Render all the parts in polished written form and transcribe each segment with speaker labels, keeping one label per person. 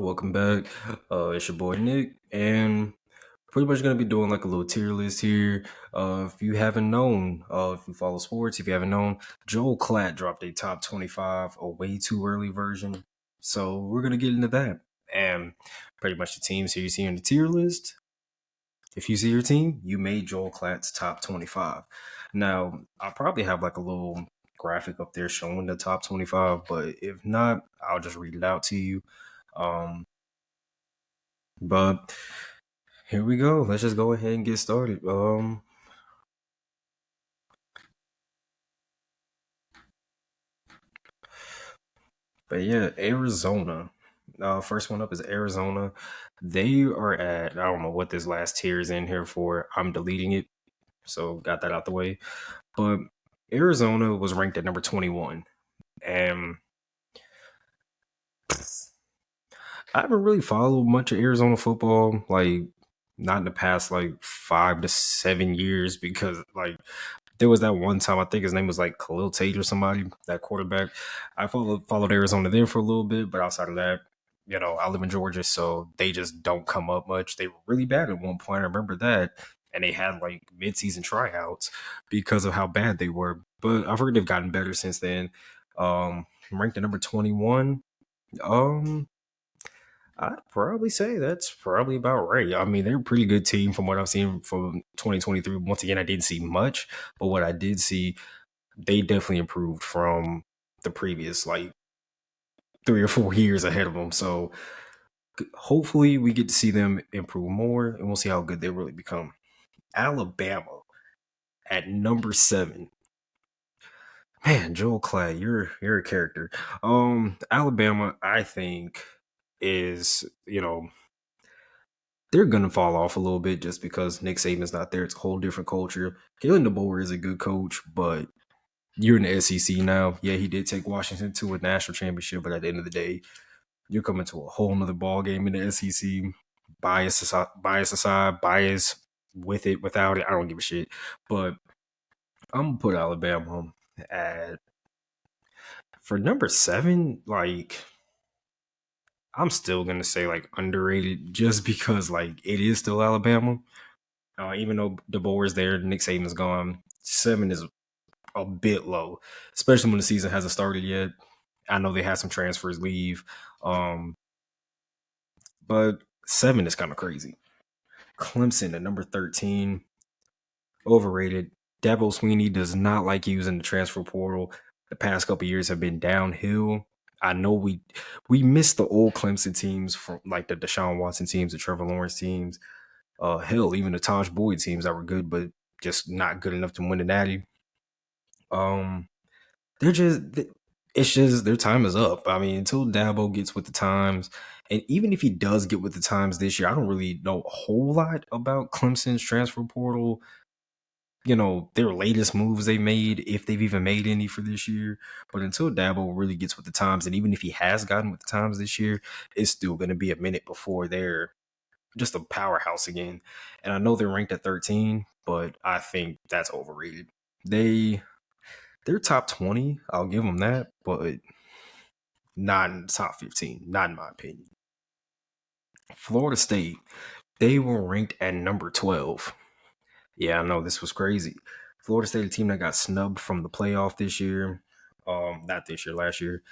Speaker 1: welcome back. It's your boy Nick, and pretty much gonna be doing like a little tier list here. If you haven't known, if you follow sports, if you haven't known, Joel Klatt dropped a top 25, a way too early version. So we're gonna get into that, and pretty much the teams here you see on the tier list. If you see your team, you made Joel Klatt's top 25. Now, I'll probably have like a little graphic up there showing the top 25, but if not, I'll just read it out to you. Um, but here we go. Let's just go ahead and get started. But yeah, Arizona. First one up is Arizona. They are at, I don't know what this last tier is in here for. I'm deleting it. So got that out the way. But Arizona was ranked at number 21. And I haven't really followed much of Arizona football, like not in the past like 5 to 7 years, because like there was that one time I think his name was like Khalil Tate or somebody, that quarterback. I followed Arizona there for a little bit, but outside of that, I live in Georgia, so they just don't come up much. They were really bad at one point. I remember that. And they had like midseason tryouts because of how bad they were. But I've heard they've gotten better since then. Ranked at number 21. Um, I'd probably say that's probably about right. I mean, they're a pretty good team from what I've seen from 2023. Once again, I didn't see much, but what I did see, they definitely improved from the previous like 3 or 4 years ahead of them. So hopefully we get to see them improve more and we'll see how good they really become. Alabama at number 7. Man, Joel Klatt, you're a character. Alabama, I think, is, they're gonna fall off a little bit just because Nick Saban's not there. It's a whole different culture. Kalen DeBoer is a good coach, but you're in the SEC now. Yeah, he did take Washington to a national championship, but at the end of the day, you're coming to a whole nother ball game in the SEC. Bias with it, without it, I don't give a shit. But I'm gonna put Alabama at for number 7. Like, I'm still gonna say like underrated, just because like it is still Alabama. Even though DeBoer is there, Nick Saban's gone. 7 is a bit low, especially when the season hasn't started yet. I know they had some transfers leave, um, but 7 is kind of crazy. Clemson at number 13, overrated. Dabo Sweeney does not like using the transfer portal. The past couple years have been downhill. I know we missed the old Clemson teams, from like the Deshaun Watson teams, the Trevor Lawrence teams. Hell, even the Taj Boyd teams that were good, but just not good enough to win the Natty. Um, they're just it's just their time is up. I mean, until Dabo gets with the times, and even if he does get with the times this year, I don't really know a whole lot about Clemson's transfer portal. Their latest moves they made, if they've even made any for this year. But until Dabo really gets with the times, and even if he has gotten with the times this year, it's still going to be a minute before they're just a powerhouse again. And I know they're ranked at 13, but I think that's overrated. They're top 20. I'll give them that, but not in the top 15. Not in my opinion. Florida State, they were ranked at number 12. Yeah, I know this was crazy. Florida State, a team that got snubbed from the playoff this year. Not this year, last year.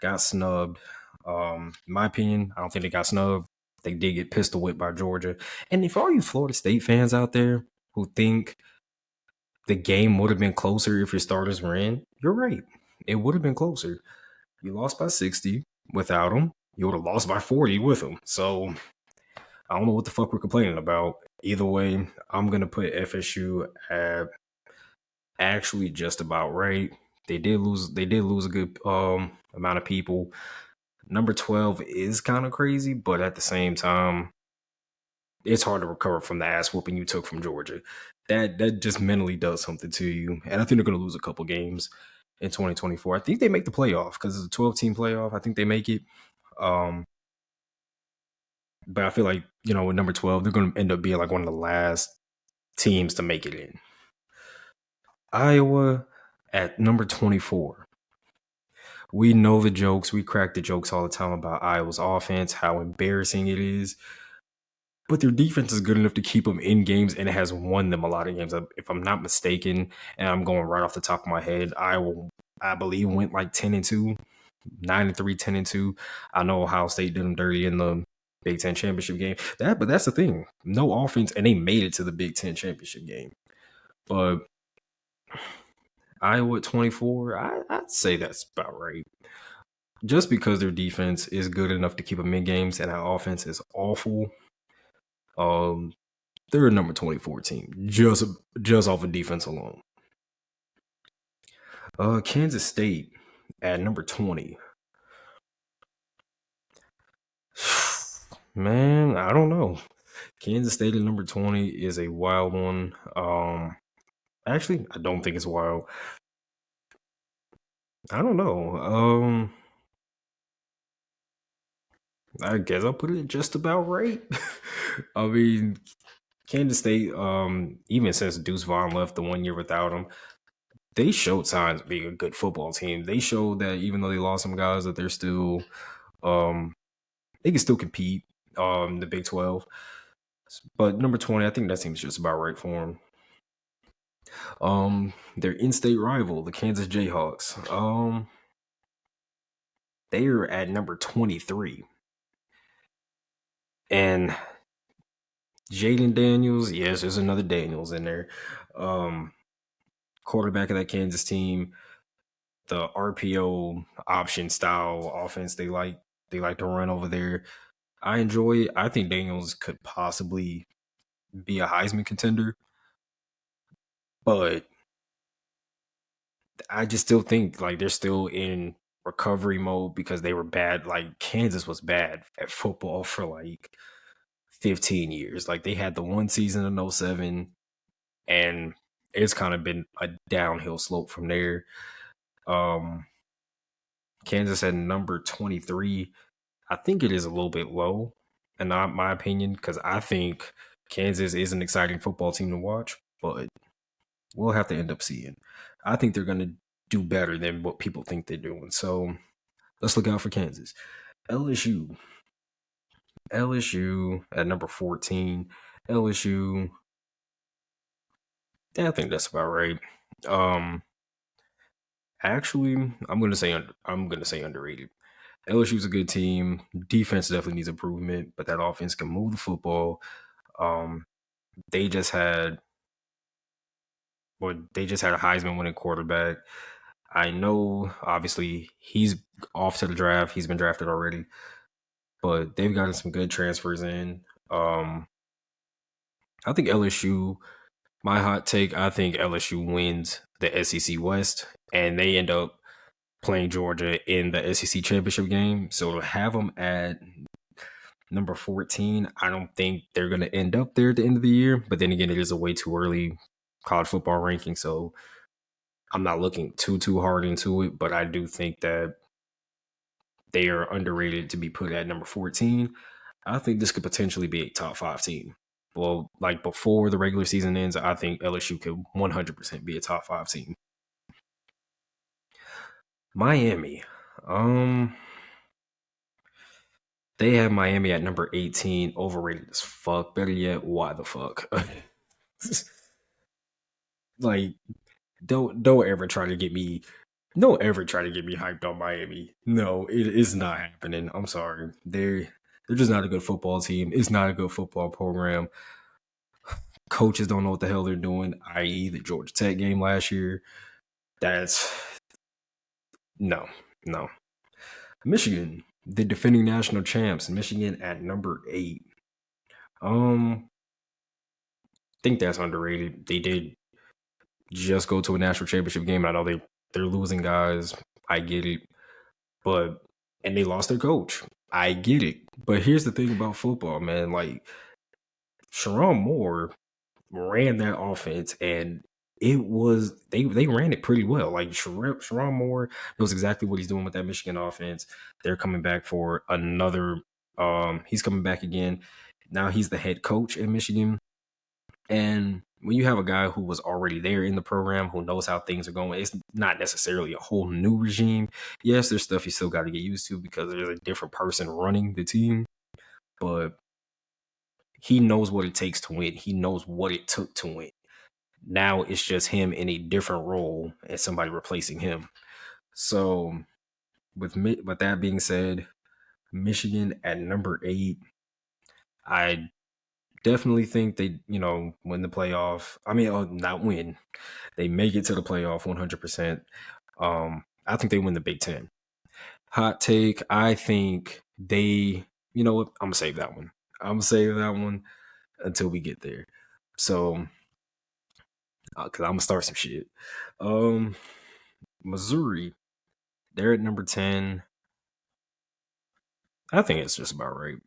Speaker 1: Got snubbed. In my opinion, I don't think they got snubbed. They did get pistol whipped by Georgia. And if all you Florida State fans out there who think the game would have been closer if your starters were in, you're right. It would have been closer. You lost by 60 without them. You would have lost by 40 with them. So I don't know what the fuck we're complaining about. Either way, I'm gonna put FSU at actually just about right. They did lose. They did lose a good amount of people. Number 12 is kind of crazy, but at the same time, it's hard to recover from the ass whooping you took from Georgia. That just mentally does something to you, and I think they're gonna lose a couple games in 2024. I think they make the playoff because it's a 12-team playoff. I think they make it. Um, but I feel like, with number 12, they're going to end up being like one of the last teams to make it in. Iowa at number 24. We know the jokes. We crack the jokes all the time about Iowa's offense, how embarrassing it is. But their defense is good enough to keep them in games, and it has won them a lot of games. If I'm not mistaken, and I'm going right off the top of my head, Iowa, I believe, went like 10-2, 9-3, 10-2. I know Ohio State did them dirty in the Big Ten championship game. But that's the thing, no offense, and they made it to the Big Ten championship game. But Iowa at 24, I'd say that's about right. Just because their defense is good enough to keep them in games, and our offense is awful. They're a number 24 team, just off of defense alone. Kansas State at number 20. Man, I don't know. Kansas State at number 20 is a wild one. Actually, I don't think it's wild. I don't know. I guess I'll put it just about right. I mean, Kansas State, even since Deuce Vaughn left the 1 year without him, they showed signs of being a good football team. They showed that even though they lost some guys, that they're still, they can still compete. The Big 12, but number 20, I think that seems just about right for them. Their in-state rival, the Kansas Jayhawks, they are at number 23, and Jaden Daniels, yes, there's another Daniels in there. Quarterback of that Kansas team, the RPO option style offense they like to run over there. I enjoy it. I think Daniels could possibly be a Heisman contender, but I just still think like they're still in recovery mode because they were bad. Like Kansas was bad at football for like 15 years. Like they had the one season in 07, and it's kind of been a downhill slope from there. Um Kansas at number 23. I think it is a little bit low, in not my opinion, because I think Kansas is an exciting football team to watch, but we'll have to end up seeing. I think they're going to do better than what people think they're doing. So let's look out for Kansas. LSU. LSU at number 14. LSU. Yeah, I think that's about right. Actually, I'm gonna say underrated. LSU's a good team. Defense definitely needs improvement, but that offense can move the football. Um, they just had a Heisman winning quarterback. I know, obviously, he's off to the draft. He's been drafted already, but they've gotten some good transfers in. I think LSU. My hot take: I think LSU wins the SEC West, and they end up playing Georgia in the SEC championship game. So to have them at number 14, I don't think they're going to end up there at the end of the year. But then again, it is a way too early college football ranking, so I'm not looking too hard into it. But I do think that they are underrated to be put at number 14. I think this could potentially be a top 5 team. Well, like before the regular season ends, I think LSU could 100% be a top 5 team. Miami. They have Miami at number 18, overrated as fuck. Better yet, why the fuck? Like, don't ever try to get me hyped on Miami. No, it is not happening. I'm sorry. They're just not a good football team. It's not a good football program. Coaches don't know what the hell they're doing, i.e. the Georgia Tech game last year. That's no. Michigan, the defending national champs, Michigan at number 8. Think that's underrated. They did just go to a national championship game. I know they're losing guys. I get it. And they lost their coach. I get it. But here's the thing about football, man. Like, Sharon Moore ran that offense, and it was they ran it pretty well. Like Sharon Moore knows exactly what he's doing with that Michigan offense. They're coming back for another. He's coming back again. Now he's the head coach in Michigan, and when you have a guy who was already there in the program, who knows how things are going, it's not necessarily a whole new regime. Yes, there's stuff you still got to get used to because there's a different person running the team, but he knows what it takes to win. He knows what it took to win. Now it's just him in a different role and somebody replacing him. So with that being said, Michigan at number 8, I definitely think they, win the playoff. I mean, not win. They make it to the playoff 100%. I think they win the Big Ten. Hot take, I think they, you know what? I'm going to save that one. I'm going to save that one until we get there. So, because I'm going to start some shit. Missouri, they're at number 10. I think it's just about right.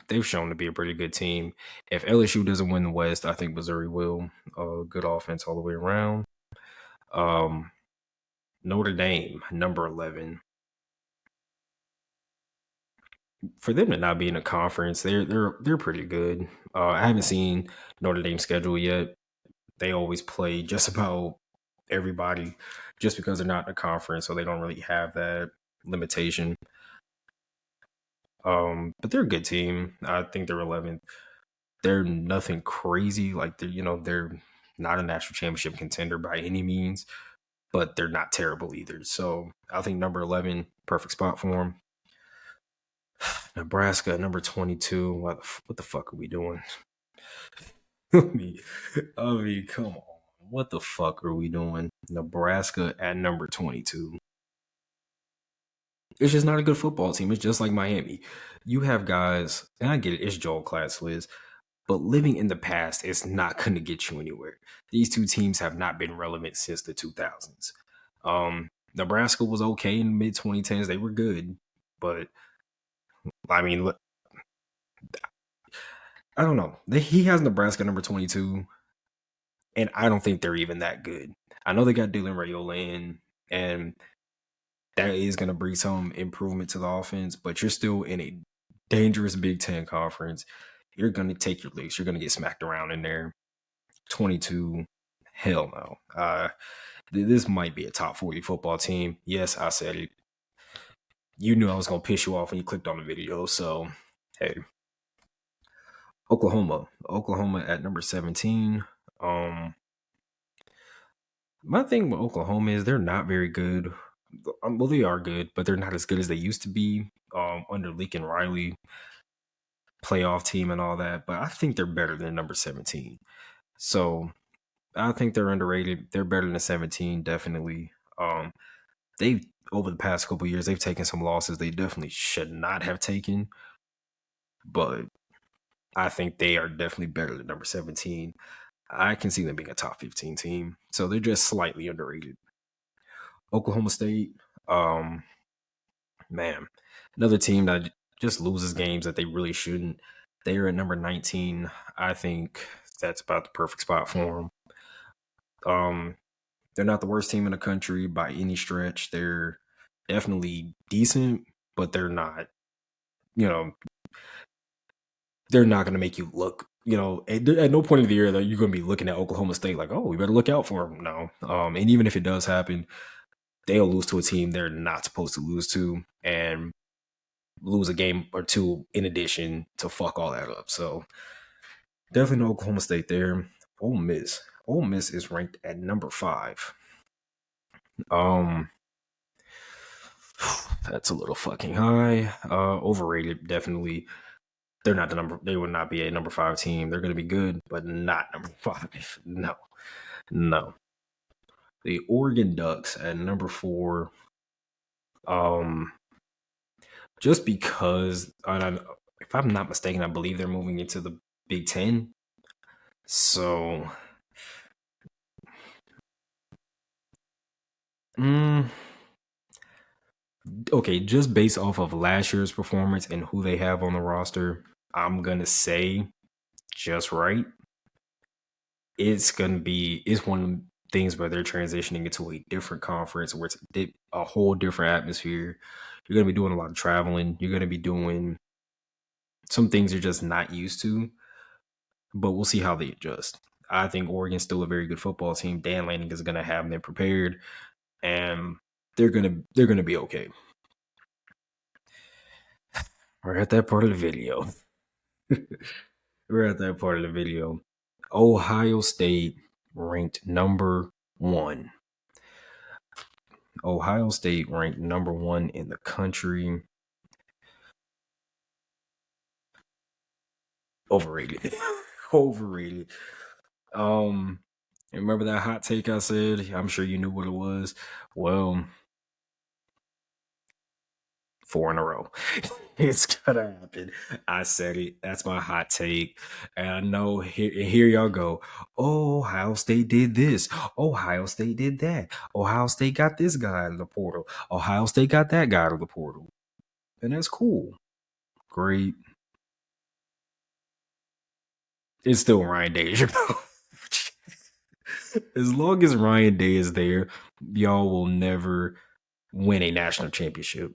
Speaker 1: They've shown to be a pretty good team. If LSU doesn't win the West, I think Missouri will. Good offense all the way around. Um, Notre Dame, number 11. For them to not be in a conference, they're pretty good. I haven't seen Notre Dame's schedule yet. They always play just about everybody, just because they're not in a conference, so they don't really have that limitation. But they're a good team. I think they're 11th. They're nothing crazy. Like they're not a national championship contender by any means, but they're not terrible either. So I think number 11, perfect spot for them. Nebraska, number 22. What the fuck are we doing? I mean, come on. What the fuck are we doing? Nebraska at number 22. It's just not a good football team. It's just like Miami. You have guys, and I get it, it's Joel Klatt, Liz, but living in the past is not going to get you anywhere. These two teams have not been relevant since the 2000s. Nebraska was okay in the mid 2010s. They were good, but I mean, look, I don't know. He has Nebraska number 22, and I don't think they're even that good. I know they got Dylan Rayola in, and that is going to bring some improvement to the offense, but you're still in a dangerous Big Ten conference. You're going to take your licks. You're going to get smacked around in there. 22, hell no. This might be a top 40 football team. Yes, I said it. You knew I was going to piss you off when you clicked on the video. So, hey. Oklahoma at number 17. My thing with Oklahoma is they're not very good. Well, they are good, but they're not as good as they used to be under Lincoln Riley, playoff team and all that. But I think they're better than number 17. So I think they're underrated. They're better than 17, definitely. They've over the past couple years, they've taken some losses they definitely should not have taken. But I think they are definitely better than number 17. I can see them being a top 15 team. So they're just slightly underrated. Oklahoma State, man, another team that just loses games that they really shouldn't. They're at number 19. I think that's about the perfect spot for them. They're not the worst team in the country by any stretch. They're definitely decent, but they're not, you know, they're not going to make you look, at no point of the year that you're going to be looking at Oklahoma State like, oh, we better look out for them. No. And even if it does happen, they'll lose to a team they're not supposed to lose to and lose a game or two in addition to fuck all that up. So definitely no Oklahoma State there. Ole Miss. Ole Miss is ranked at number 5. That's a little fucking high. Overrated, definitely. They're not the number. They would not be a number 5 team. They're going to be good, but not number 5. No. The Oregon Ducks at number 4. Just because, if I'm not mistaken, I believe they're moving into the Big Ten. So, okay, just based off of last year's performance and who they have on the roster, I'm gonna say just right. It's one of the things where they're transitioning into a different conference where it's a whole different atmosphere. You're gonna be doing a lot of traveling. You're gonna be doing some things you're just not used to, but we'll see how they adjust. I think Oregon's still a very good football team. Dan Lanning is going to have them prepared, and they're gonna be okay. We're at that part of the video. We're at that part of the video. Ohio State ranked number one. Ohio State ranked number one in the country. Overrated. Overrated. Remember that hot take I said? I'm sure you knew what it was. Well, 4 in a row. It's gonna happen. I said it. That's my hot take. And I know here y'all go. Oh, Ohio State did this. Ohio State did that. Ohio State got this guy out of the portal. Ohio State got that guy out of the portal. And that's cool. Great. It's still Ryan Day. As long as Ryan Day is there, y'all will never win a national championship.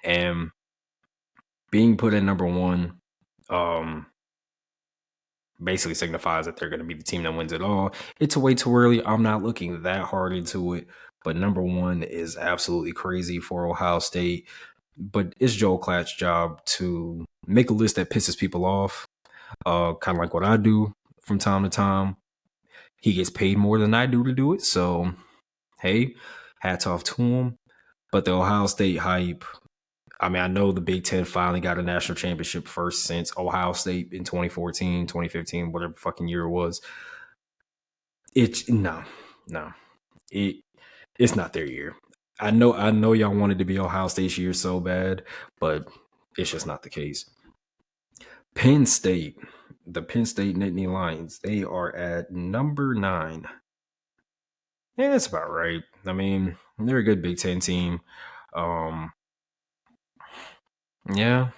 Speaker 1: And being put at number one, basically signifies that they're going to be the team that wins it all. It's way too early. I'm not looking that hard into it, but number one is absolutely crazy for Ohio State. But it's Joel Klatt's job to make a list that pisses people off, kind of like what I do from time to time. He gets paid more than I do to do it, so hey, hats off to him. But the Ohio State hype, I mean, I know the Big Ten finally got a national championship first since Ohio State in 2014, 2015, whatever fucking year it was. It's not their year. I know y'all wanted to be Ohio State's year so bad, but it's just not the case. Penn State, the Penn State Nittany Lions, they are at number 9. Yeah, that's about right. I mean, they're a good Big Ten team. Yeah,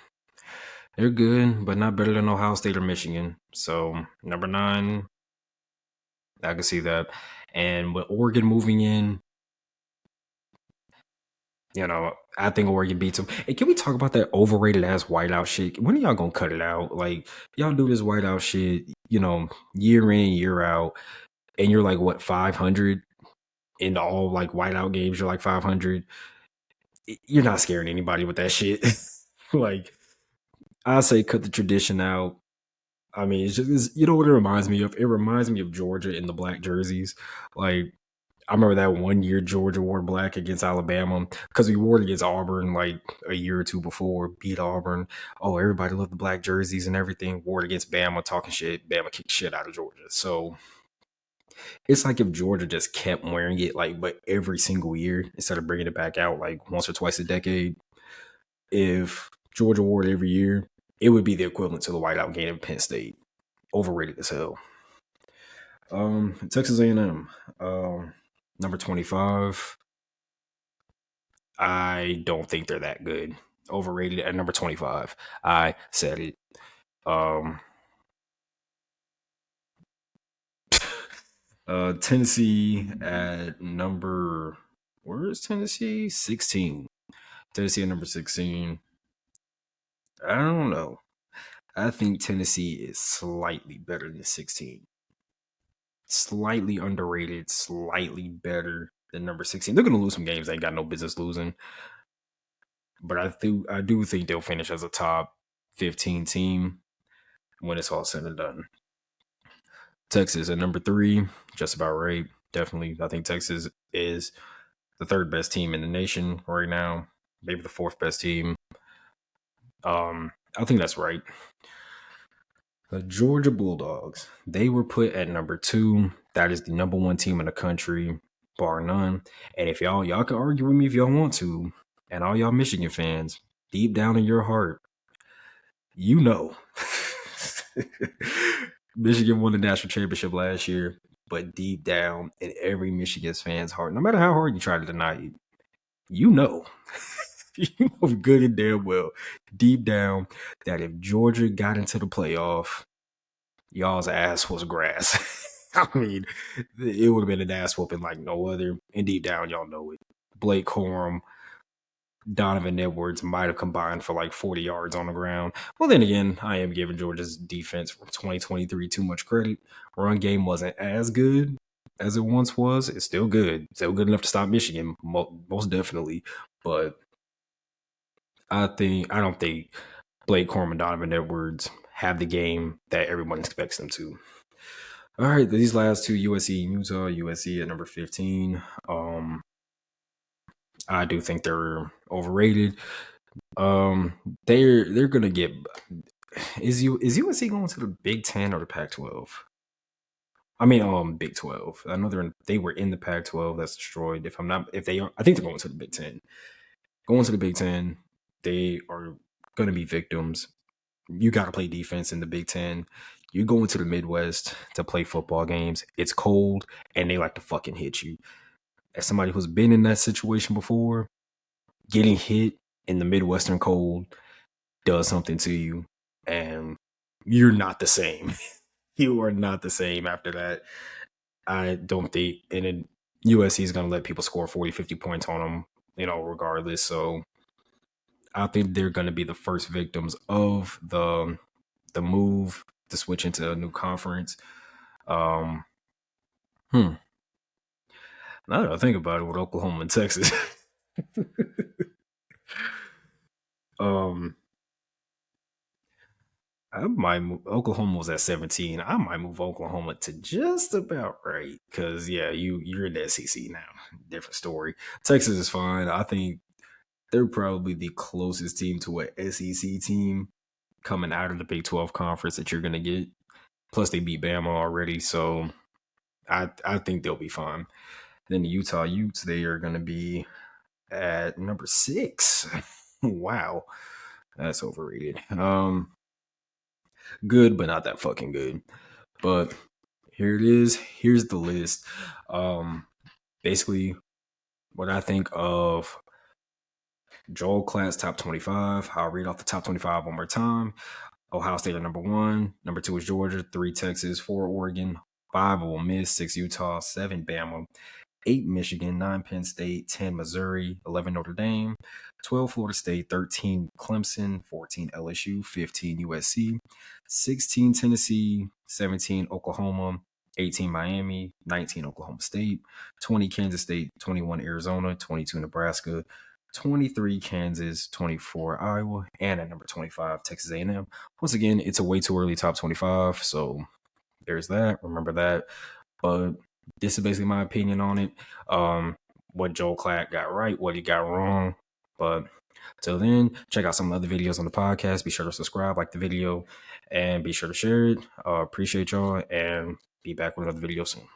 Speaker 1: they're good, but not better than Ohio State or Michigan. So number 9, I can see that. And with Oregon moving in, I think Oregon beats them. Hey, can we talk about that overrated ass whiteout shit? When are y'all gonna cut it out? Like, y'all do this whiteout shit, year in, year out, and you're like, what, 500 in all like whiteout games? You're like 500. You're not scaring anybody with that shit. Like, I say cut the tradition out. I mean, you know what it reminds me of? It reminds me of Georgia in the black jerseys. Like, I remember that one year Georgia wore black against Alabama because we wore it against Auburn like a year or two before, beat Auburn. Oh, everybody loved the black jerseys and everything. Wore it against Bama, talking shit. Bama kicked shit out of Georgia. So it's like if Georgia just kept wearing it but every single year instead of bringing it back out like once or twice a decade. If Georgia wore it every year, it would be the equivalent to the whiteout game in Penn State. Overrated as hell. Texas A&M, number 25. I don't think they're that good. Overrated at number 25. I said it. Tennessee at number, where is Tennessee? 16. Tennessee at number 16. I don't know. I think Tennessee is slightly better than 16. Slightly underrated, slightly better than number 16. They're going to lose some games they ain't got no business losing. But I do think they'll finish as a top 15 team when it's all said and done. Texas at number 3, just about right. Definitely, I think Texas is the 3rd best team in the nation right now. Maybe the 4th best team. I think that's right. The Georgia Bulldogs, they were put at number 2. That is the number 1 team in the country, bar none. And if y'all can argue with me if y'all want to, and all y'all Michigan fans, deep down in your heart, Michigan won the national championship last year, but deep down in every Michigan fan's heart, no matter how hard you try to deny it, you know good and damn well, deep down, that if Georgia got into the playoff, y'all's ass was grass. I mean, it would have been an ass whooping like no other. And deep down, y'all know it. Blake Corum, Donovan Edwards might have combined for like 40 yards on the ground. Well, then again, I am giving Georgia's defense from 2023 too much credit. Run game wasn't as good as it once was. It's still good. Still good enough to stop Michigan, most definitely. But I don't think Blake Corum, Donovan Edwards have the game that everyone expects them to. All right, these last two, USC and Utah. USC at number 15. I do think they're overrated. They're gonna get. Is USC going to the Big 10 or the Pac-12? I mean, Big 12. I know they were in the Pac-12 that's destroyed. If they are, I think they're going to the Big 10. Going to the Big 10, they are gonna be victims. You got to play defense in the Big 10. You go into the Midwest to play football games. It's cold, and they like to fucking hit you. As somebody who's been in that situation before, getting hit in the Midwestern cold does something to you, and you're not the same. You are not the same after that. I don't think, and then USC is going to let people score 40, 50 points on them, regardless. So I think they're going to be the first victims of the move to switch into a new conference. Now that I think about it, with Oklahoma and Texas, I might move. Oklahoma was at 17. I might move Oklahoma to just about right because you're in the SEC now. Different story. Texas is fine. I think they're probably the closest team to an SEC team coming out of the Big 12 conference that you're gonna get. Plus, they beat Bama already, so I think they'll be fine. Then the Utah Utes, they are gonna be at number 6. Wow, that's overrated. Good, but not that fucking good. But here it is. Here's the list. Basically, what I think of Joel Klatt's top 25. I'll read off the top 25 one more time. Ohio State at number 1. Number 2 is Georgia. 3 Texas. 4 Oregon. 5 Ole Miss. 6 Utah. 7 Bama. 8 Michigan, 9 Penn State, 10 Missouri, 11 Notre Dame, 12 Florida State, 13 Clemson, 14 LSU, 15 USC, 16 Tennessee, 17 Oklahoma, 18 Miami, 19 Oklahoma State, 20 Kansas State, 21 Arizona, 22 Nebraska, 23 Kansas, 24 Iowa, and at number 25 Texas A&M. Once again, it's a way too early top 25, so there's that. Remember that. But this is basically my opinion on it. What Joel Klatt got right, what he got wrong. But till then, check out some other videos on the podcast. Be sure to subscribe, like the video, and be sure to share it. Appreciate y'all, and be back with another video soon.